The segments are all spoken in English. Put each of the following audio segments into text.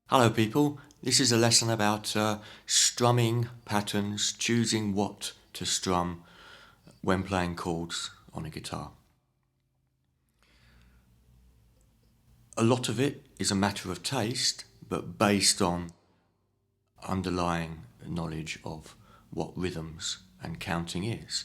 Hello people, this is a lesson about strumming patterns, choosing what to strum when playing chords on a guitar. A lot of it is a matter of taste, but based on underlying knowledge of what rhythms and counting is.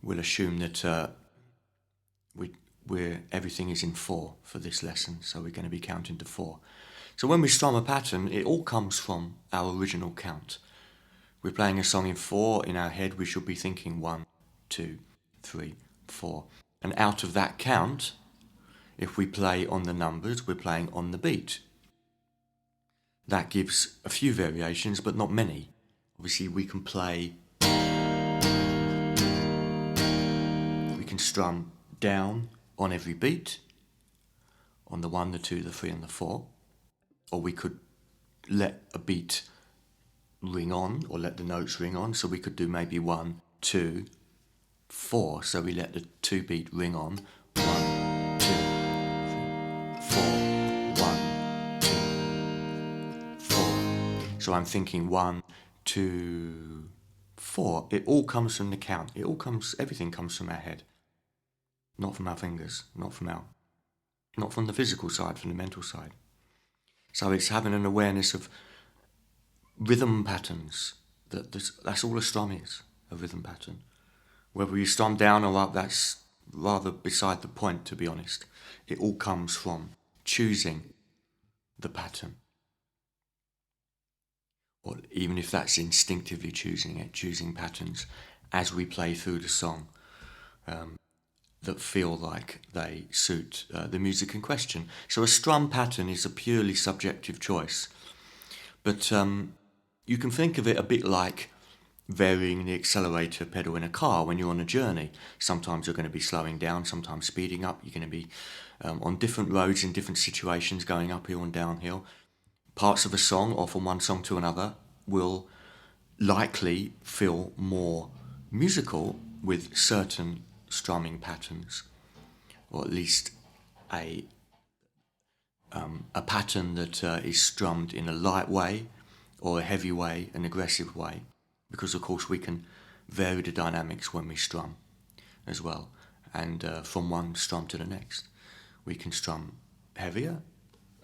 We'll assume that everything is in 4 for this lesson, so we're going to be counting to 4. So when we strum a pattern, it all comes from our original count. We're playing a song in 4, in our head we should be thinking 1, 2, 3, 4. And out of that count, if we play on the numbers, we're playing on the beat. That gives a few variations, but not many. Obviously we can strum down on every beat, on the 1, the 2, the 3 and the 4. Or we could let a beat ring on, or let the notes ring on. So we could do maybe 1, 2, 4. So we let the 2 beat ring on. 1, 2, 3, 4. 1, 2, 4. So I'm thinking 1, 2, 4. It all comes from the count. Everything comes from our head. Not from our fingers, not from the physical side, from the mental side. So it's having an awareness of rhythm patterns. That's all a strum is, a rhythm pattern. Whether you strum down or up, that's rather beside the point, to be honest. It all comes from choosing the pattern. Or even if that's instinctively choosing patterns as we play through the song that feel like they suit the music in question. So a strum pattern is a purely subjective choice. But you can think of it a bit like varying the accelerator pedal in a car when you're on a journey. Sometimes you're going to be slowing down, sometimes speeding up. You're going to be on different roads in different situations, going uphill and downhill. Parts of a song, or from one song to another, will likely feel more musical with certain strumming patterns, or at least a pattern that is strummed in a light way, or a heavy way, an aggressive way, because of course we can vary the dynamics when we strum as well, and from one strum to the next. We can strum heavier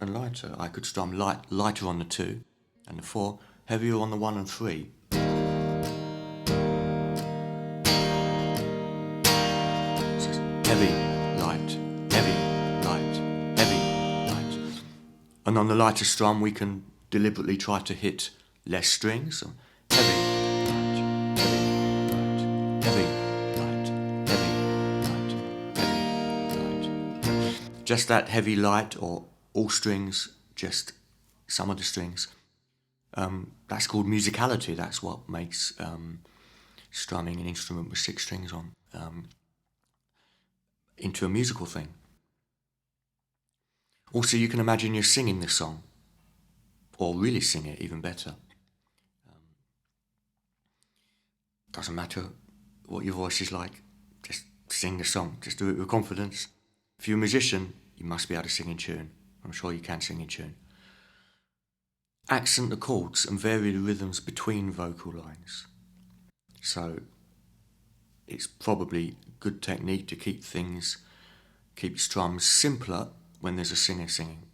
and lighter. I could strum lighter on the 2 and the 4, heavier on the 1 and 3. Heavy, light, heavy, light, heavy, light. And on the lighter strum we can deliberately try to hit less strings. So heavy, light, heavy, light, heavy, light, heavy, light, heavy, light. Just that heavy, light, or all strings, just some of the strings. That's called musicality. That's what makes strumming an instrument with 6 strings on into a musical thing. Also, you can imagine you're singing this song, or really sing it, even better. Doesn't matter what your voice is like, just sing the song, just do it with confidence. If you're a musician, you must be able to sing in tune. I'm sure you can sing in tune. Accent the chords and vary the rhythms between vocal lines. So it's probably good technique to keep strums simpler when there's a singer singing,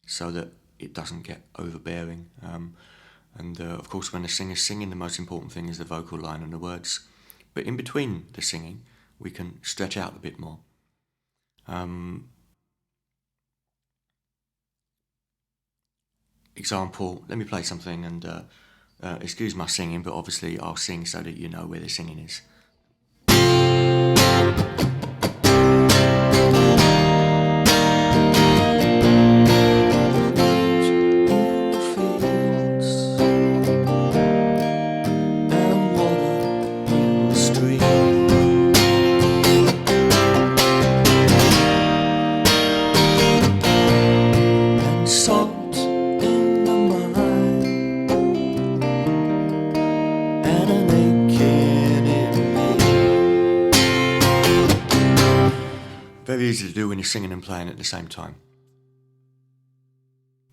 so that it doesn't get overbearing. And of course, when the singer's singing, the most important thing is the vocal line and the words. But in between the singing, we can stretch out a bit more. Example, let me play something, and excuse my singing, but obviously I'll sing so that you know where the singing is. Very easy to do when you're singing and playing at the same time.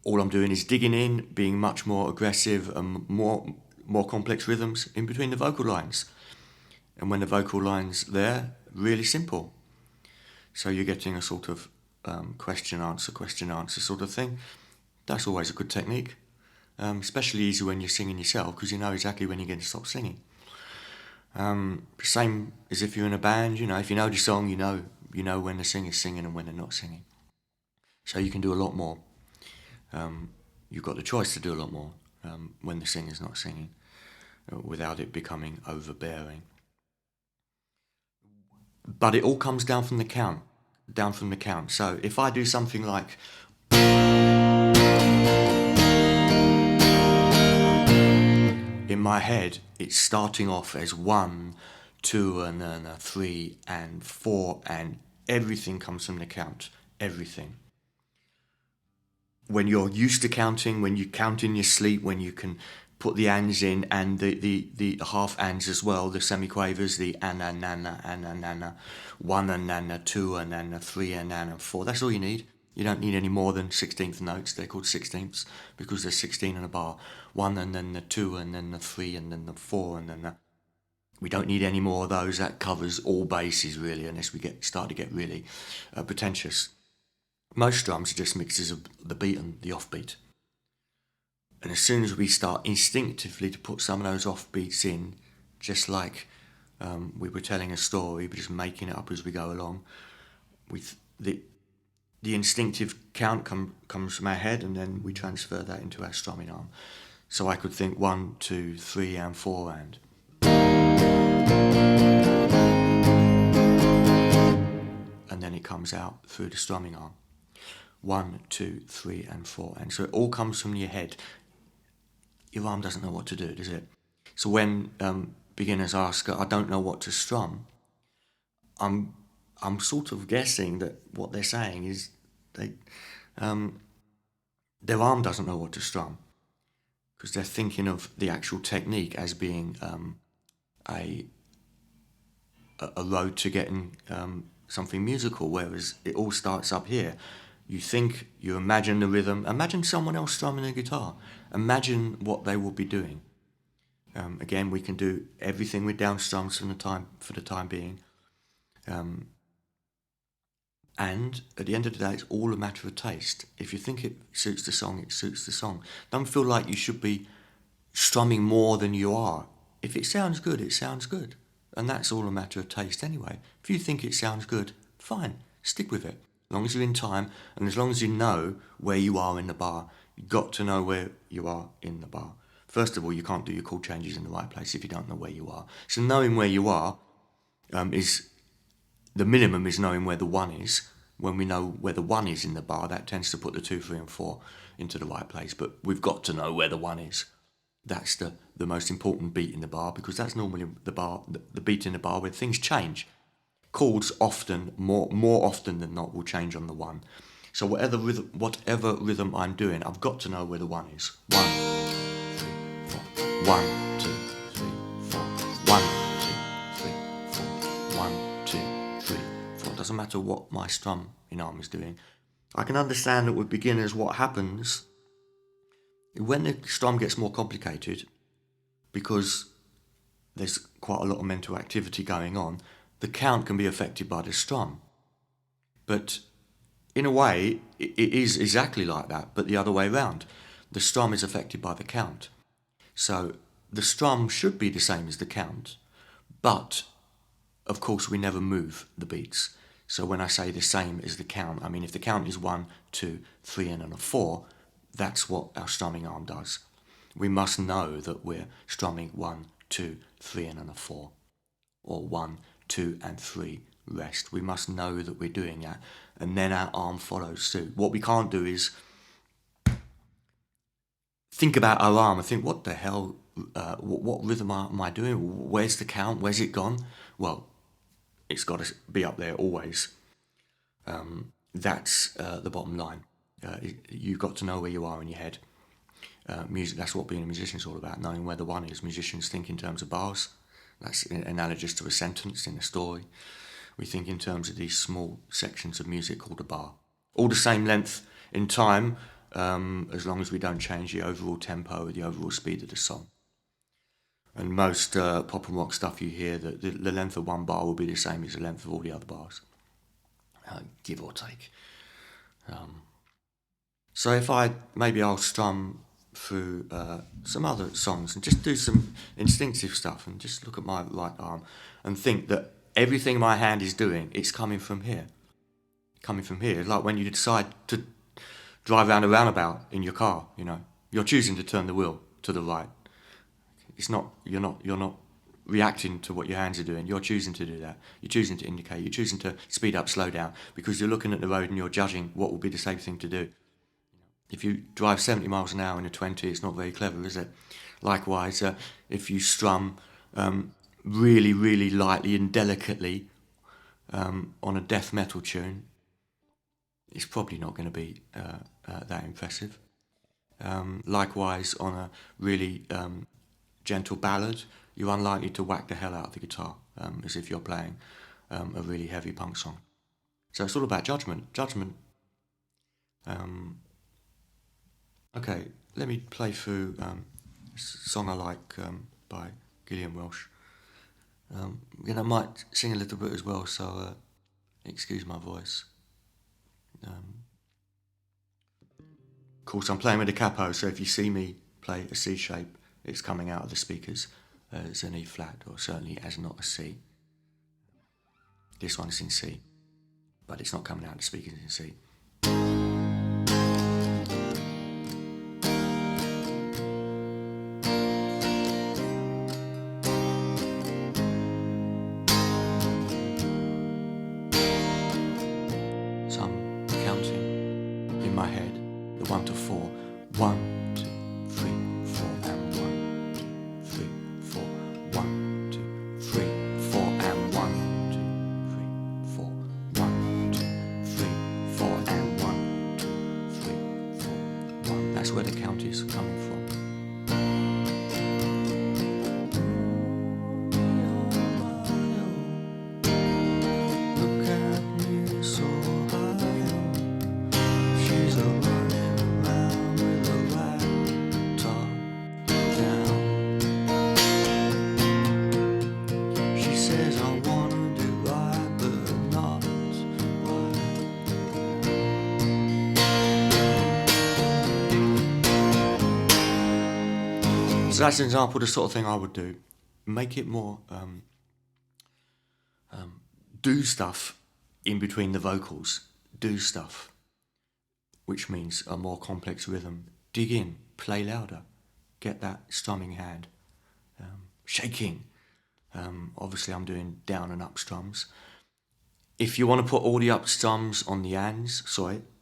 all I'm doing is digging in, being much more aggressive and more complex rhythms in between the vocal lines. And when the vocal line's there, really simple. So you're getting a sort of question answer sort of thing. That's always a good technique. Especially easy when you're singing yourself, because you know exactly when you're going to stop singing. Same as if you're in a band, if you know the song, you know when the singer's singing and when they're not singing. So you can do a lot more. You've got the choice to do a lot more when the singer's not singing, without it becoming overbearing. But it all comes down from the count. So if I do something like in my head, it's starting off as 1, 2, and then a 3 and 4, and everything comes from the count. Everything. When you're used to counting, when you count in your sleep, when you can put the ands in and the half ands as well, the semiquavers, the anna, nana, 1 and nana, 2 and nana, 3 and nana, 4. That's all you need. You don't need any more than 16th notes. They're called 16ths because there's 16 in a bar. 1 and then the 2 and then the 3 and then the 4 and then the... We don't need any more of those. That covers all bases really, unless we start to get really pretentious. Most drums are just mixes of the beat and the offbeat. And as soon as we start instinctively to put some of those offbeats in, just like we were telling a story, but just making it up as we go along, with the instinctive count comes from our head, and then we transfer that into our strumming arm. So I could think 1, 2, 3, and 4, and then it comes out through the strumming arm. 1, 2, 3, and 4, and so it all comes from your head. Your arm doesn't know what to do, does it? So when beginners ask, I don't know what to strum, I'm sort of guessing that what they're saying is their arm doesn't know what to strum, because they're thinking of the actual technique as being a road to getting something musical, whereas it all starts up here. You imagine the rhythm, imagine someone else strumming a guitar, imagine what they will be doing. Again, we can do everything with down strums for the time being. And at the end of the day, it's all a matter of taste. If you think it suits the song, it suits the song. Don't feel like you should be strumming more than you are. If it sounds good, it sounds good. And that's all a matter of taste anyway. If you think it sounds good, fine, stick with it. As long as you're in time, and as long as you know where you are in the bar. You've got to know where you are in the bar. First of all, you can't do your chord changes in the right place if you don't know where you are. So knowing where you are is... The minimum is knowing where the 1 is. When we know where the 1 is in the bar, that tends to put the 2, 3 and 4 into the right place. But we've got to know where the 1 is. That's the most important beat in the bar, because that's normally the beat in the bar where things change. Chords often, more often than not, will change on the 1. So whatever rhythm I'm doing, I've got to know where the 1 is. 1, 3, 4. 1, 2, 3, 4. 1, 2, 3, 4. Doesn't matter what my strumming arm is doing. I can understand that with beginners what happens when the strum gets more complicated, because there's quite a lot of mental activity going on, the count can be affected by the strum. But in a way, it is exactly like that, but the other way around. The strum is affected by the count. So the strum should be the same as the count, but of course we never move the beats. So when I say the same as the count, I mean if the count is 1, 2, 3 and then a 4, that's what our strumming arm does. We must know that we're strumming 1, 2, 3 and then a 4, or 1, 2 and 3 rest. We must know that we're doing that, and then our arm follows suit. What we can't do is think about our arm and think, what the hell, what rhythm am I doing? Where's the count? Where's it gone? Well, it's got to be up there always. That's the bottom line. You've got to know where you are in your head. Music, that's what being a musician is all about, knowing where the 1 is. Musicians think in terms of bars. That's analogous to a sentence in a story. We think in terms of these small sections of music called a bar. All the same length in time, as long as we don't change the overall tempo or the overall speed of the song. And most pop and rock stuff you hear, the length of one bar will be the same as the length of all the other bars, give or take. So if maybe I'll strum through some other songs and just do some instinctive stuff and just look at my right arm and think that everything my hand is doing, it's coming from here. Like when you decide to drive around a roundabout in your car, you're choosing to turn the wheel to the right. You're not reacting to what your hands are doing. You're choosing to do that. You're choosing to indicate. You're choosing to speed up, slow down, because you're looking at the road and you're judging what will be the safe thing to do. If you drive 70 miles an hour in a 20, it's not very clever, is it? Likewise, if you strum really, really lightly and delicately on a death metal tune, it's probably not going to be that impressive. Likewise, on a really gentle ballad, you're unlikely to whack the hell out of the guitar as if you're playing a really heavy punk song. So it's all about judgment. Okay, let me play through a song I like by Gillian Welsh. I might sing a little bit as well, so excuse my voice. Of course, I'm playing with a capo, so if you see me play a C shape, it's coming out of the speakers as an E flat, or certainly as not a C. This one is in C, but it's not coming out of the speakers in C. So I'm counting in my head the 1 to 4. 1, 2, 3, 4, and 1, 2, 3, 4. 1, 2, 3, 4, and 1, 2, 3, 4. 1, 2, 3, 4, and 1, 2, 3, 4, 1. That's where the count is coming from. Look at me so high. She's a running around with a right top down. She says I wanna do right, but not right. So that's an example of the sort of thing I would do. Make it more do stuff in between the vocals. Do stuff, which means a more complex rhythm. Dig in, play louder, get that strumming hand shaking. Obviously I'm doing down and up strums. If you want to put all the up strums on the ands,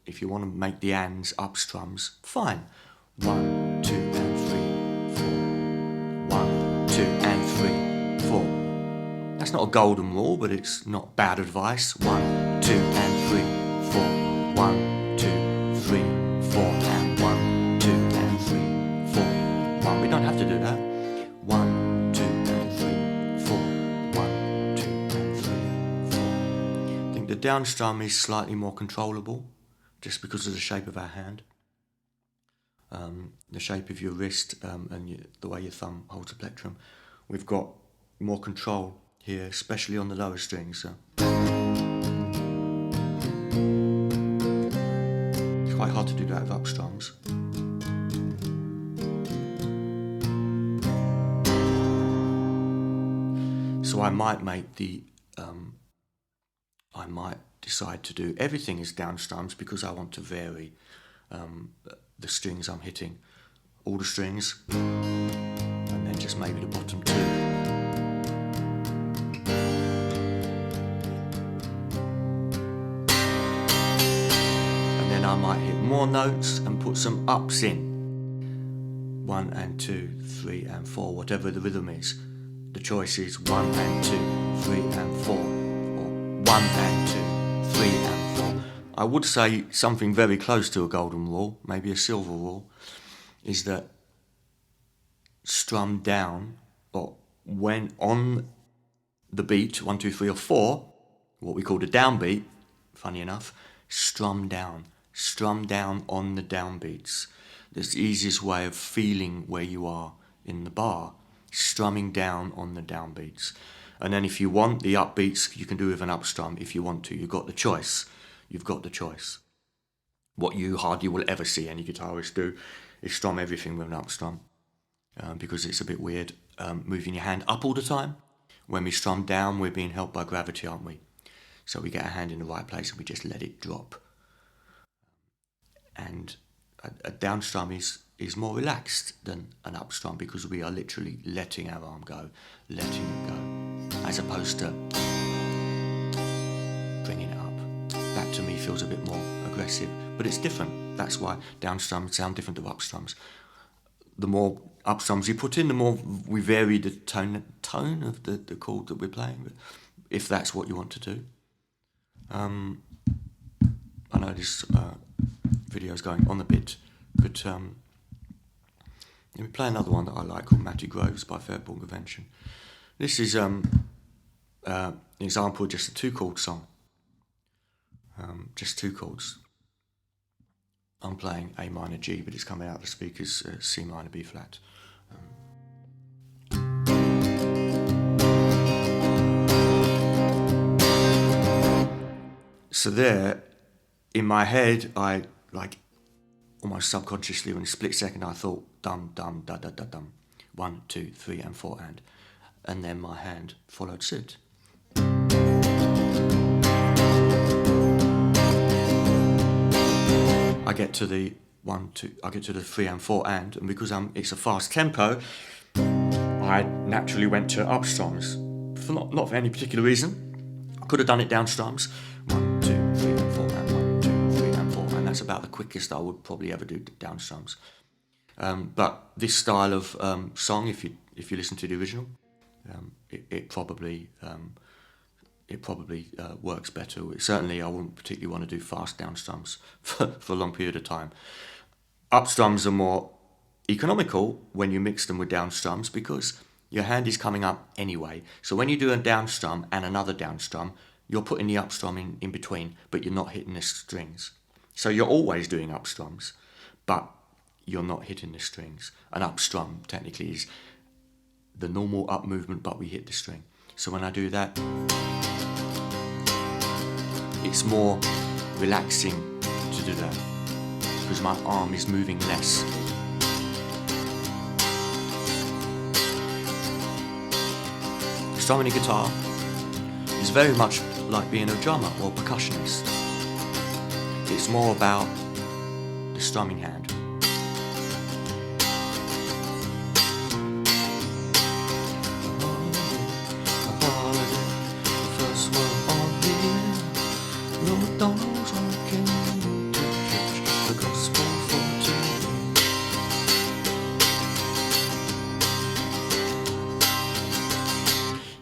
if you want to make the ands up strums, fine. 1, 2, and 3, 4. 1, 2, and 3, 4. That's not a golden rule, but it's not bad advice. 1, 2, and 3, 4. 1, 2, 3, 4, and 1, 2, and 3, 4. 1. We don't have to do that. 1, 2, and 3, 4. 1, 2, and 3, 4. I think the down strum is slightly more controllable, just because of the shape of our hand, the shape of your wrist, and the way your thumb holds the plectrum. We've got more control here, especially on the lower strings. So it's quite hard to do that with up strums. So I might decide to do everything as down strums because I want to vary the strings I'm hitting, all the strings, and then just maybe the bottom two. And then I might hit more notes and put some ups in. 1 and 2, 3 and 4, whatever the rhythm is. The choice is 1 and 2, 3 and 4, or 1 and 2, 3 and 4. I would say something very close to a golden rule, maybe a silver rule, is that strum down, or when on the beat, 1, 2, 3 or 4, what we call the downbeat, funny enough, strum down. Strum down on the downbeats. That's the easiest way of feeling where you are in the bar. Strumming down on the downbeats. And then if you want the upbeats, you can do with an up strum if you want to. You've got the choice. You've got the choice. What you hardly will ever see any guitarist do is strum everything with an up strum, because it's a bit weird moving your hand up all the time. When we strum down, we're being helped by gravity, aren't we? So we get our hand in the right place and we just let it drop. And a down strum is more relaxed than an up strum because we are literally letting our arm go, letting it go, as opposed to bringing it up. That to me feels a bit more aggressive, but it's different. That's why down strums sound different to up strums. The more up strums you put in, the more we vary the tone of the chord that we're playing, if that's what you want to do. I know this video's going on a bit, but let me play another one that I like called Matty Groves by Fairborn Convention. This is an example of just a 2-chord song. Just 2 chords. I'm playing A minor G, but it's coming out of the speakers C minor B flat. So there, in my head, I almost subconsciously, in a split second, I thought dum dum da da da dum, 1, 2, 3, and 4 and then my hand followed suit. I get to the 1, 2, I get to the 3 and 4 and because it's a fast tempo, I naturally went to up strums for not for any particular reason. I could have done it down strums, 1, 2, 3, and 4, and 1, 2, 3, and 4, and that's about the quickest I would probably ever do down strums. But this style of song, if you listen to the original, it probably works better. Certainly, I wouldn't particularly want to do fast down strums for a long period of time. Up strums are more economical when you mix them with down strums because your hand is coming up anyway. So when you do a down strum and another down strum, you're putting the up strum in between, but you're not hitting the strings. So you're always doing up strums, but you're not hitting the strings. An up strum technically is the normal up movement, but we hit the string. So when I do that, it's more relaxing to do that because my arm is moving less. Strumming a guitar is very much like being a drummer or percussionist. It's more about the strumming hand.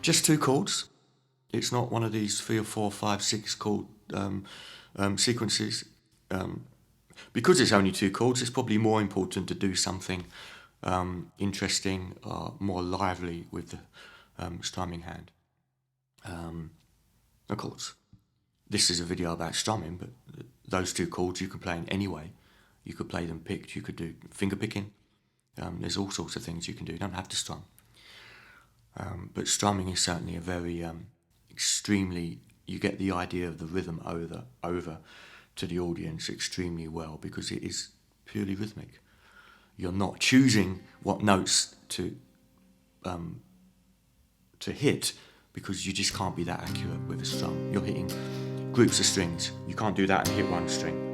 Just 2 chords. It's not one of these 3 or 4, 5, 6 chord sequences. Because it's only 2 chords, it's probably more important to do something interesting or more lively with the strumming hand. Of course, this is a video about strumming, but those 2 chords you can play in any way. You could play them picked, you could do finger picking. There's all sorts of things you can do. You don't have to strum. But strumming is certainly a very extremely, you get the idea of the rhythm over to the audience extremely well because it is purely rhythmic. You're not choosing what notes to hit because you just can't be that accurate with a strum. You're hitting groups of strings. You can't do that and hit one string.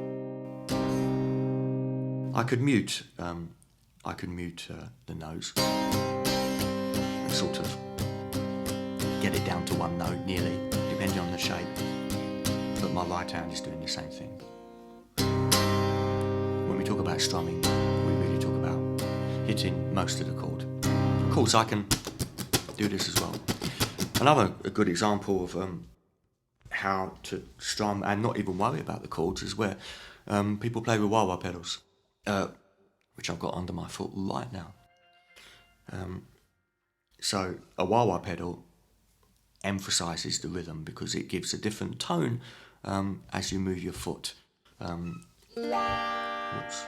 I could mute the notes. Sort of get it down to one note nearly, depending on the shape. But my right hand is doing the same thing. When we talk about strumming, we really talk about hitting most of the chord. Of course, I can do this as well. Another good example of how to strum and not even worry about the chords is where people play with wah-wah pedals, which I've got under my foot right now. So a wah-wah pedal emphasises the rhythm because it gives a different tone as you move your foot. Whoops.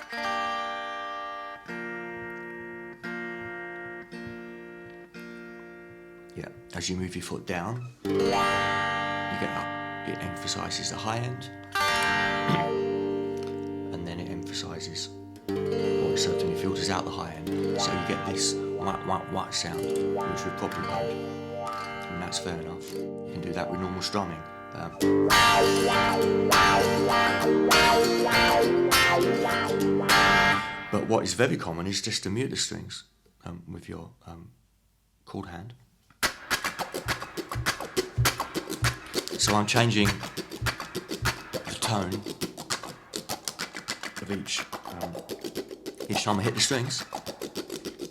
Yeah, as you move your foot down, you get up. It emphasises the high end, and then it emphasises, or it certainly filters out the high end, so you get this wah wah wah sound, which we've probably heard, and that's fair enough. You can do that with normal strumming. But what is very common is just to mute the strings with your chord hand. So I'm changing the tone of each time I hit the strings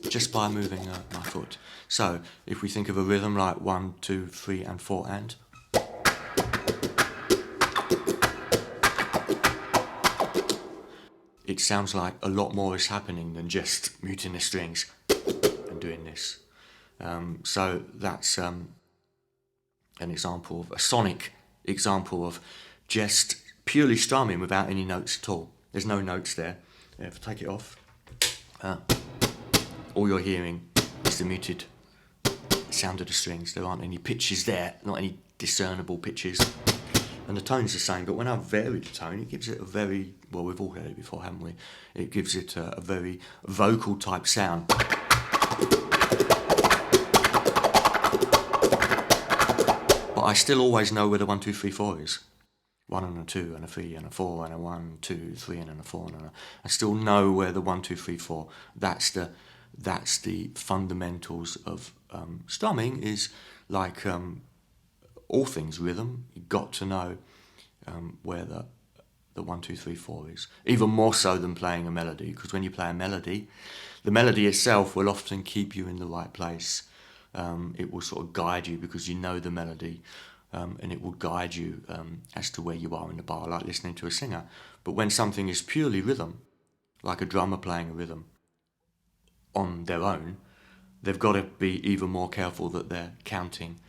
just by moving my foot. So if we think of a rhythm like 1, 2, 3 and 4 and, it sounds like a lot more is happening than just muting the strings and doing this. So that's an example of a sonic example of just purely strumming without any notes at all. There's no notes there. If I take it off, all you're hearing is the muted sound of the strings. There aren't any pitches there, not any discernible pitches. And the tone's the same, but when I vary the tone, it gives it a very, well, we've all heard it before, haven't we? It gives it a very vocal type sound. But I still always know where the 1, 2, 3, 4 is. 1 and a 2 and a 3 and a 4 and a 1, 2, 3 and a 4 and a... I still know where the 1, 2, 3, 4. That's the fundamentals of strumming. Is like all things rhythm. You've got to know where the 1, 2, 3, 4 is. Even more so than playing a melody, because when you play a melody, the melody itself will often keep you in the right place. It will sort of guide you because you know the melody, and it will guide you as to where you are in the bar, like listening to a singer. But when something is purely rhythm, like a drummer playing a rhythm on their own, they've got to be even more careful that they're counting.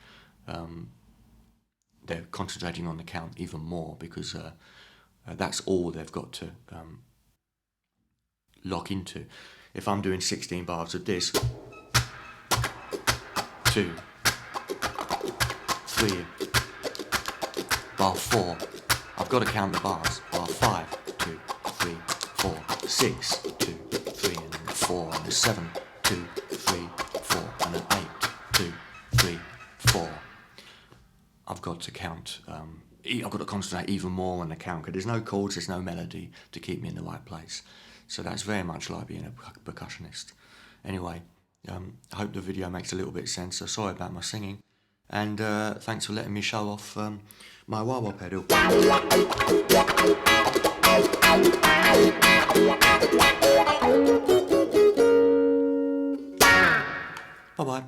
They're concentrating on the count even more, because that's all they've got to lock into. If I'm doing 16 bars of this, 2, 3, bar 4, I've got to count the bars. Bar 5, 2, 3, 4, 6, 2, 3, and then 4, and a 7, 2, 3, 4, and an 8, 2, 3, 4. I've got to count, I've got to concentrate even more on the count, because there's no chords, there's no melody to keep me in the right place. So that's very much like being a percussionist. Anyway, I hope the video makes a little bit of sense. So sorry about my singing, and thanks for letting me show off my wah-wah pedal. Bye-bye.